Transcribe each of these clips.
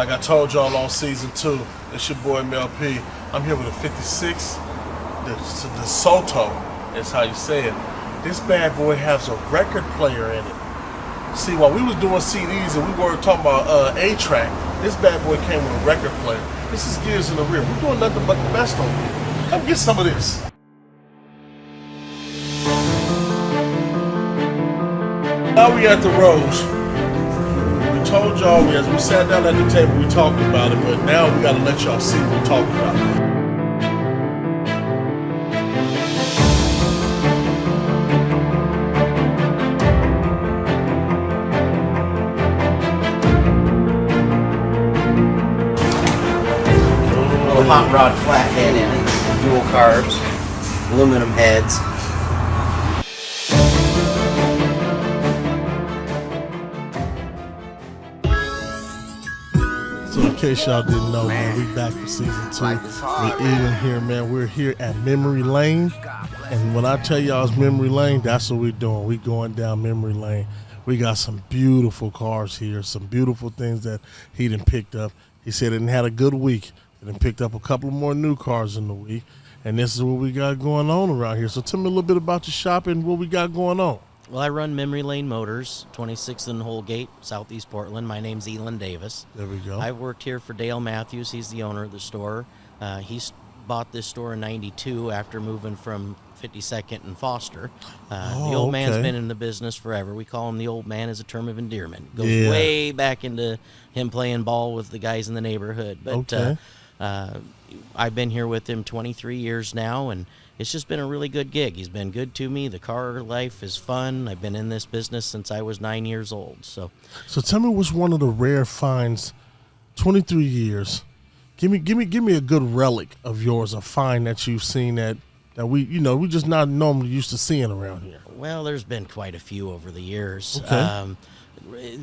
Like I told y'all on season 2, it's your boy Mel P. I'm here with a 56, the Soto, is how you say it. This bad boy has a record player in it. See, while we was doing CDs and we were talking about A-Track, this bad boy came with a record player. This is gears in the rear. We're doing nothing but the best on here. Come get some of this. Now we at the Rose. We told y'all, as we sat down at the table, we talked about it, but now we gotta let y'all see what we're talking about. Little hot rod flathead in it, dual carbs, aluminum heads. So in case y'all didn't know, man, we back for season 2. We're Elan here, man. We're here at Memory Lane. And when I tell y'all it's Memory Lane, that's what we're doing. We going down Memory Lane. We got some beautiful cars here, some beautiful things that he done picked up. He said he done had a good week. He done picked up a couple more new cars in the week. And this is what we got going on around here. So tell me a little bit about your shop and what we got going on. Well, I run Memory Lane Motors, 26th and Holgate, Southeast Portland. My name's Elan Davis. There we go. I've worked here for Dale Matthews. He's the owner of the store. He bought this store in '92 after moving from 52nd and Foster. The old man's been in the business forever. We call him the old man as a term of endearment. It goes way back into him playing ball with the guys in the neighborhood. But I've been here with him 23 years now, and it's just been a really good gig. He's been good to me. The car life is fun. I've been in this business since I was 9 years old. So tell me what's one of the rare finds, 23 years. Give me a good relic of yours, a find that you've seen that we just not normally used to seeing around here. Well, there's been quite a few over the years. Okay.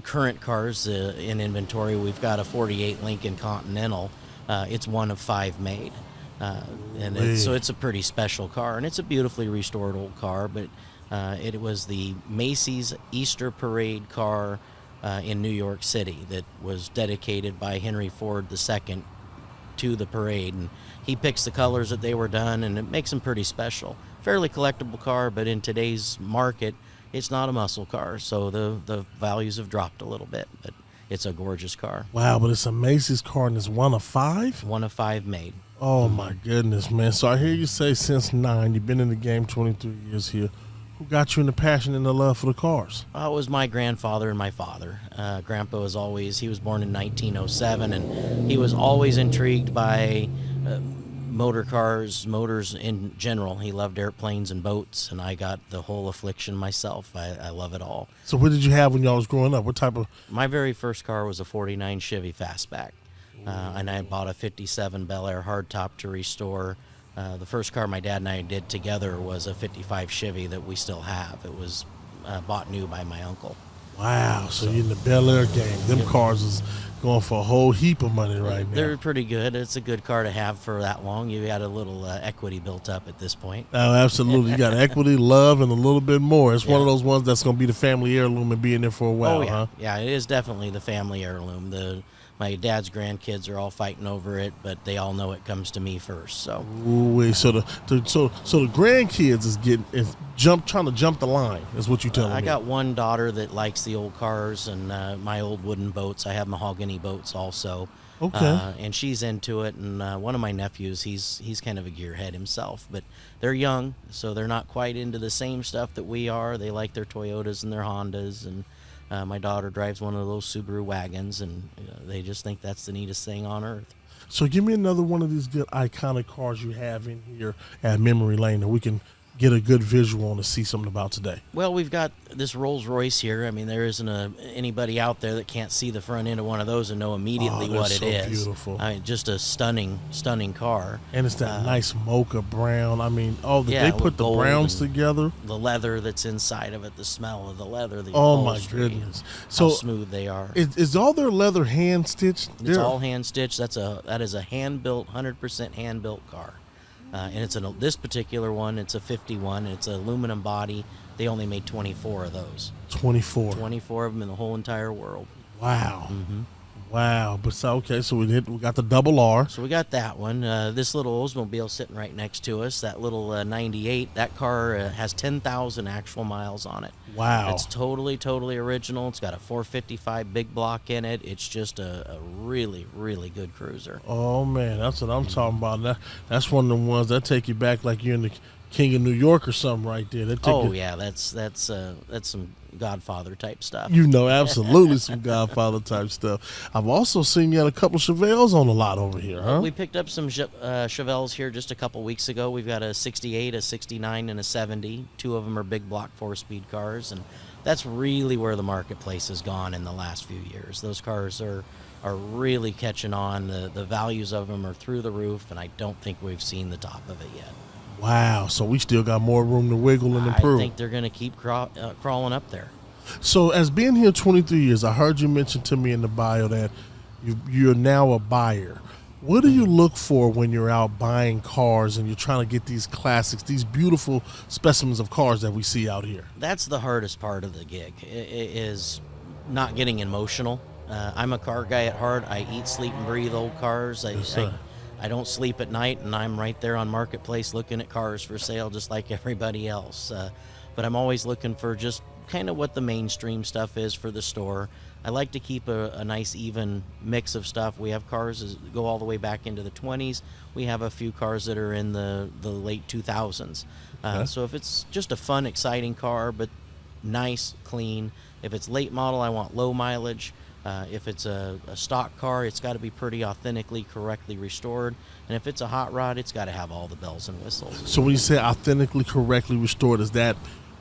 Current cars in inventory, we've got a 48 Lincoln Continental. It's one of 5 made. So it's a pretty special car, and it's a beautifully restored old car, but it was the Macy's Easter Parade car in New York City that was dedicated by Henry Ford II to the parade, and he picks the colors that they were done, and it makes them pretty special. Fairly collectible car, but in today's market, it's not a muscle car, so the values have dropped a little bit, but it's a gorgeous car. Wow, but it's a Macy's car, and it's one of 5? One of 5 made. Oh, my goodness, man. So I hear you say since 9, you've been in the game 23 years here. Who got you in the passion and the love for the cars? It was my grandfather and my father. Grandpa he was born in 1907, and he was always intrigued by motors in general. He loved airplanes and boats, and I got the whole affliction myself. I love it all. So what did you have when y'all was growing up? What type of? My very first car was a 49 Chevy Fastback. And I bought a 57 Bel Air hardtop to restore. The first car my dad and I did together was a 55 Chevy that we still have. It was bought new by my uncle. Wow, so you're in the Bel Air game. Them cars is going for a whole heap of money right now. They're pretty good. It's a good car to have for that long. You got a little equity built up at this point. Oh, absolutely. You got equity, love, and a little bit more. It's one of those ones that's going to be the family heirloom and be in there for a while, huh? Yeah, it is definitely the family heirloom. My dad's grandkids are all fighting over it, but they all know it comes to me first. So, so the grandkids is trying to jump the line. Is what you telling me? I got one daughter that likes the old cars and my old wooden boats. I have mahogany boats also. Okay. And she's into it. And one of my nephews, he's kind of a gearhead himself, but they're young, so they're not quite into the same stuff that we are. They like their Toyotas and their Hondas, and my daughter drives one of those Subaru wagons, and they just think that's the neatest thing on earth. So give me another one of these good iconic cars you have in here at Memory Lane that we can get a good visual on to see something about today. Well, we've got this Rolls Royce here. I mean, there isn't anybody out there that can't see the front end of one of those and know immediately what it is. Beautiful. I mean, just a stunning car. And it's that nice mocha brown. I mean, they put the browns together. The leather that's inside of it, the smell of the leather. The my goodness! So how smooth they are. Is all their leather hand stitched? It's all hand stitched. That is a hand built, 100% hand built car. And it's this particular one, it's a 51. It's an aluminum body. They only made 24 of those. 24. 24 of them in the whole entire world. Wow. Mm-hmm. Wow. But so okay, so we got the double R. So we got that one. This little Oldsmobile sitting right next to us, that little 98, that car has 10,000 actual miles on it. Wow. It's totally original. It's got a 455 big block in it. It's just a really, really good cruiser. Oh man, that's what I'm talking about. That's one of the ones that take you back like you're in the King of New York or something right there. Yeah, that's some Godfather type stuff. Absolutely some Godfather type stuff. I've also seen you had a couple of Chevelles on the lot over here, huh? We picked up some Chevelles here just a couple weeks ago. We've got a 68, a 69, and a 70. Two of them are big block 4-speed cars, and that's really where the marketplace has gone in the last few years. Those cars are really catching on. The values of them are through the roof, and I don't think we've seen the top of it yet. Wow, so we still got more room to wiggle and improve. I think they're going to keep crawling up there. So as being here 23 years, I heard you mention to me in the bio that you're now a buyer. What do you look for when you're out buying cars and you're trying to get these classics, these beautiful specimens of cars that we see out here? That's the hardest part of the gig, is not getting emotional. I'm a car guy at heart. I eat, sleep, and breathe old cars. I don't sleep at night, and I'm right there on Marketplace looking at cars for sale just like everybody else. But I'm always looking for just kind of what the mainstream stuff is for the store. I like to keep a nice even mix of stuff. We have cars that go all the way back into the 20s. We have a few cars that are in the late 2000s. Okay. So if it's just a fun, exciting car, but nice, clean. If it's late model, I want low mileage. If it's a stock car, it's got to be pretty authentically, correctly restored. And if it's a hot rod, it's got to have all the bells and whistles. So when you say authentically, correctly restored, is that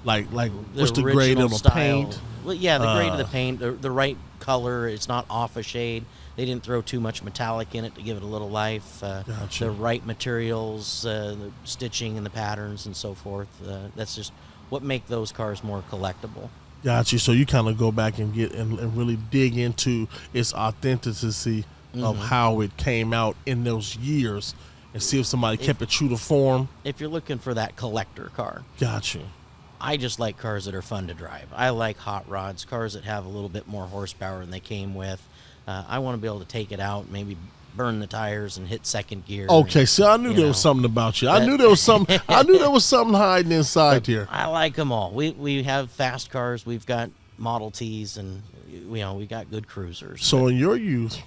like what's the grade original of the style. paint? Well, yeah, the grade of the paint, the right color. It's not off a shade. They didn't throw too much metallic in it to give it a little life. Gotcha. The right materials, the stitching and the patterns and so forth. That's just what make those cars more collectible. Got you. So you kind of go back and get and really dig into its authenticity of how it came out in those years and see if somebody kept it true to form. If you're looking for that collector car. Got you. I just like cars that are fun to drive. I like hot rods, cars that have a little bit more horsepower than they came with. I want to be able to take it out, maybe burn the tires and hit second gear. Okay, see, I knew there was something about you. I knew there was something. I knew there was something hiding inside here. I like them all. We have fast cars. We've got Model Ts, and we got good cruisers. So in your youth,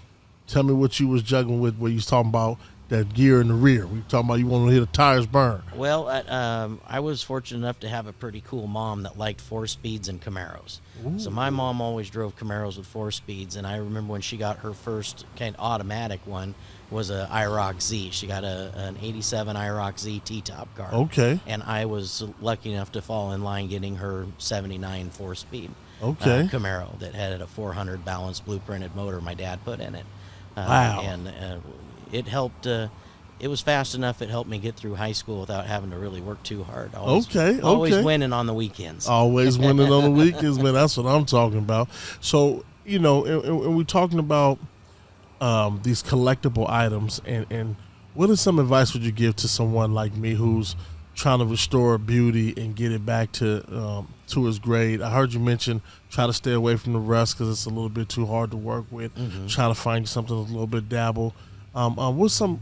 tell me what you was juggling with. Where you was talking about that gear in the rear. We talking about you want to hear the tires burn. Well, I was fortunate enough to have a pretty cool mom that liked 4-speeds and Camaros. Ooh. So my mom always drove Camaros with 4-speeds, and I remember when she got her first kind of automatic one was a IROC Z. She got an 87 IROC Z T-top car. Okay. And I was lucky enough to fall in line getting her 79 4-speed Camaro that had a 400 balanced blueprinted motor my dad put in it. Wow. And it helped. It was fast enough. It helped me get through high school without having to really work too hard. Always winning on the weekends. Always winning on the weekends, man. That's what I'm talking about. So, and we're talking about these collectible items, and what is some advice would you give to someone like me who's trying to restore beauty and get it back to its grade? I heard you mention try to stay away from the rust because it's a little bit too hard to work with. Trying to find something a little bit dabble. What's some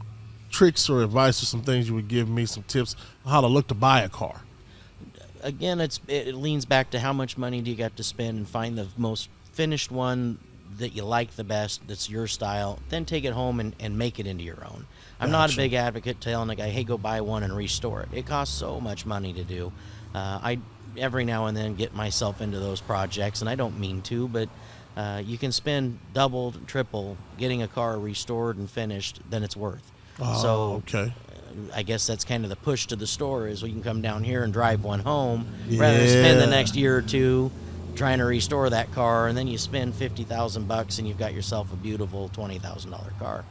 tricks or advice or some things you would give me, some tips on how to look to buy a car? Again, it leans back to how much money do you got to spend, and find the most finished one that you like the best, that's your style, then take it home and make it into your own. I'm not a big advocate telling a guy, hey, go buy one and restore it. It costs so much money to do. I every now and then get myself into those projects, and I don't mean to, but you can spend double, triple getting a car restored and finished than it's worth. Okay. I guess that's kind of the push to the store is we can come down here and drive one home rather than spend the next year or two trying to restore that car, and then you spend $50,000 and you've got yourself a beautiful $20,000 car.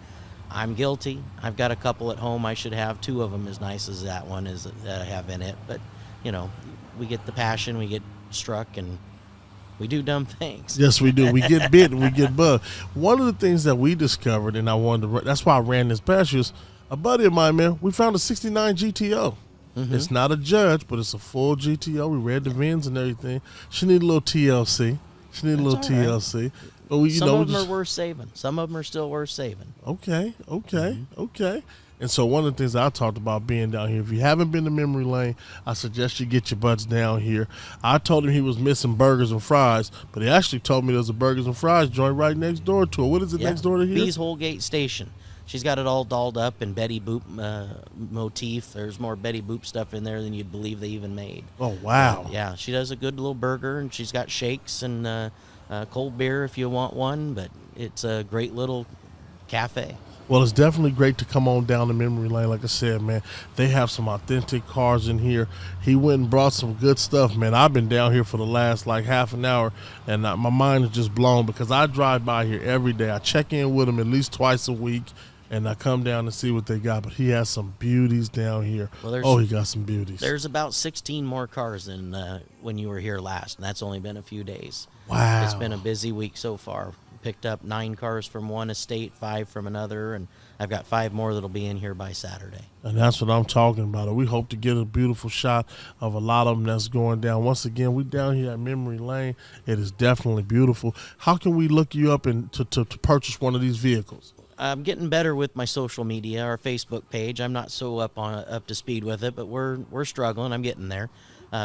I'm guilty. I've got a couple at home. I should have two of them as nice as that one is that I have in it. But, we get the passion, we get struck, and we do dumb things. Yes, we do. We get bit and we get bugged. One of the things that we discovered, and I wanted to, that's why I ran this past you, is a buddy of mine, man, we found a 69 GTO. It's not a Judge, but it's a full GTO. We read the VINs and everything. She need a little TLC. Well, you Some know, of them are worth saving. Some of them are still worth saving. Okay. And so one of the things I talked about being down here, if you haven't been to Memory Lane, I suggest you get your butts down here. I told him he was missing burgers and fries, but he actually told me there's a burgers and fries joint right next door to it. What is it next door to here? Bee's Holgate Station. She's got it all dolled up in Betty Boop motif. There's more Betty Boop stuff in there than you'd believe they even made. Oh, wow. Yeah, she does a good little burger, and she's got shakes and cold beer if you want one, but it's a great little cafe. Well, it's definitely great to come on down to Memory Lane. Like I said, man, they have some authentic cars in here. He went and brought some good stuff, man. I've been down here for the last like half an hour, and my mind is just blown because I drive by here every day. I check in with him at least twice a week, and I come down to see what they got. But he has some beauties down here. Well, he got some beauties. There's about 16 more cars than when you were here last, and that's only been a few days. Wow. It's been a busy week so far. Picked up 9 cars from one estate, 5 from another, and I've got 5 more that'll be in here by Saturday. And that's what I'm talking about. We hope to get a beautiful shot of a lot of them that's going down. Once again, we down here at Memory Lane. It is definitely beautiful. How can we look you up and to purchase one of these vehicles? I'm getting better with my social media, our Facebook page. I'm not so up to speed with it, but we're struggling. I'm getting there.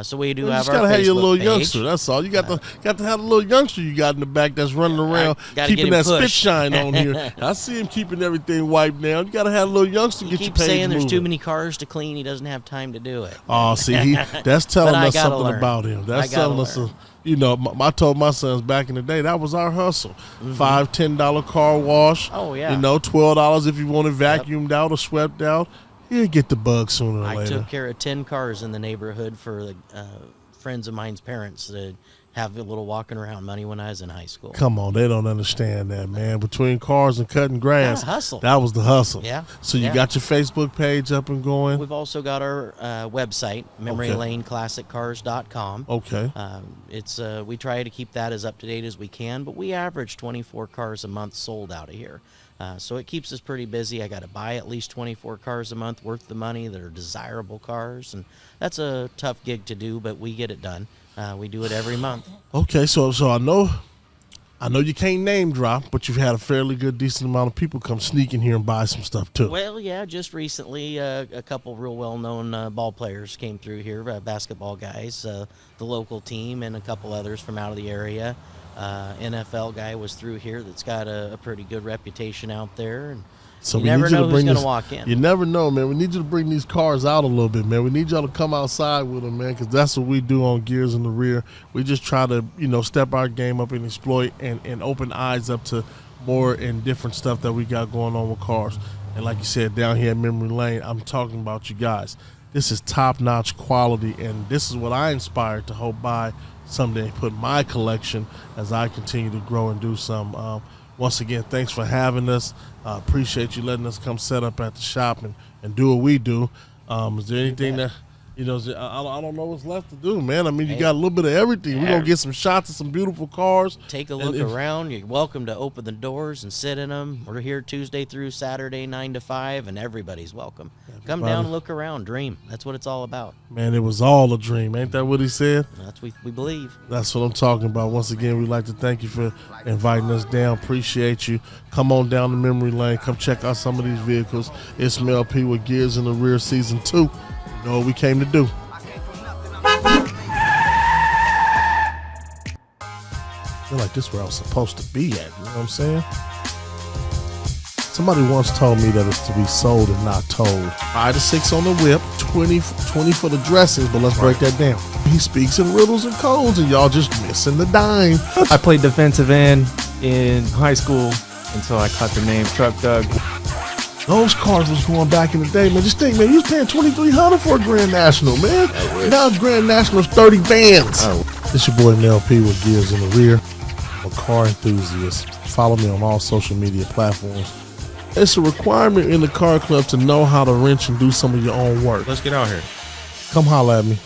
So we do have our Facebook page. You gotta have your little youngster. That's all. You got to have a little youngster you got in the back that's running around keeping that spit shine on here. I see him keeping everything wiped down. You got to have a little youngster get your page saying moving. There's too many cars to clean. He doesn't have time to do it. Oh, see, that's telling us something about him. That's telling us. You know, I told my sons back in the day that was our hustle. $5, $10 car wash. Oh yeah. You know, $12 if you want it vacuumed out or swept out. You'll get the bug sooner or later. I took care of 10 cars in the neighborhood for friends of mine's parents to have a little walking around money when I was in high school. Come on, they don't understand that, man. Between cars and cutting grass, hustle. That was the hustle. Yeah. So you got your Facebook page up and going? We've also got our website, memorylaneclassiccars.com. Okay. We try to keep that as up to date as we can, but we average 24 cars a month sold out of here. So it keeps us pretty busy. I got to buy at least 24 cars a month worth the money that are desirable cars, and that's a tough gig to do, but we get it done. We do it every month. Okay, so I know you can't name drop, but you've had a fairly good, decent amount of people come sneak in here and buy some stuff too. Well, yeah, just recently a couple real well-known ball players came through here, basketball guys, the local team, and a couple others from out of the area. NFL guy was through here that's got a pretty good reputation out there, and so you never know who's going to walk in. You never know, man. We need you to bring these cars out a little bit, man. We need y'all to come outside with them, man, because that's what we do on Gears in the Rear. We just try to, step our game up and exploit and open eyes up to more and different stuff that we got going on with cars. And like you said, down here at Memory Lane, I'm talking about you guys. This is top-notch quality, and this is what I inspired to hope by someday put my collection as I continue to grow and do some. Once again, thanks for having us. Appreciate you letting us come set up at the shop and do what we do. Is there anything that, I don't know what's left to do, man. I mean, you got a little bit of everything. We're going to get some shots of some beautiful cars. Take a look around. You're welcome to open the doors and sit in them. We're here Tuesday through Saturday, 9 to 5, and everybody's welcome. Come down, look around, dream. That's what it's all about. Man, it was all a dream. Ain't that what he said? That's what we believe. That's what I'm talking about. Once again, we'd like to thank you for inviting us down. Appreciate you. Come on down to Memory Lane. Come check out some of these vehicles. It's Mel P with Gears in the Rear Season 2. You know what we came to do. I feel like this is where I was supposed to be at. You know what I'm saying? Somebody once told me that it's to be sold and not told. 5 to 6 on the whip, 20 for the dressings, but let's break that down. He speaks in riddles and codes, and y'all just missing the dime. I played defensive end in high school until I caught the name Truck Doug. Those cars was going back in the day, man. Just think, man, you was paying $2,300 for a Grand National, man. Now Grand National's 30 bands. Oh. This your boy Mel P with Gears in the Rear. I'm a car enthusiast. Follow me on all social media platforms. It's a requirement in the car club to know how to wrench and do some of your own work. Let's get out here. Come holler at me.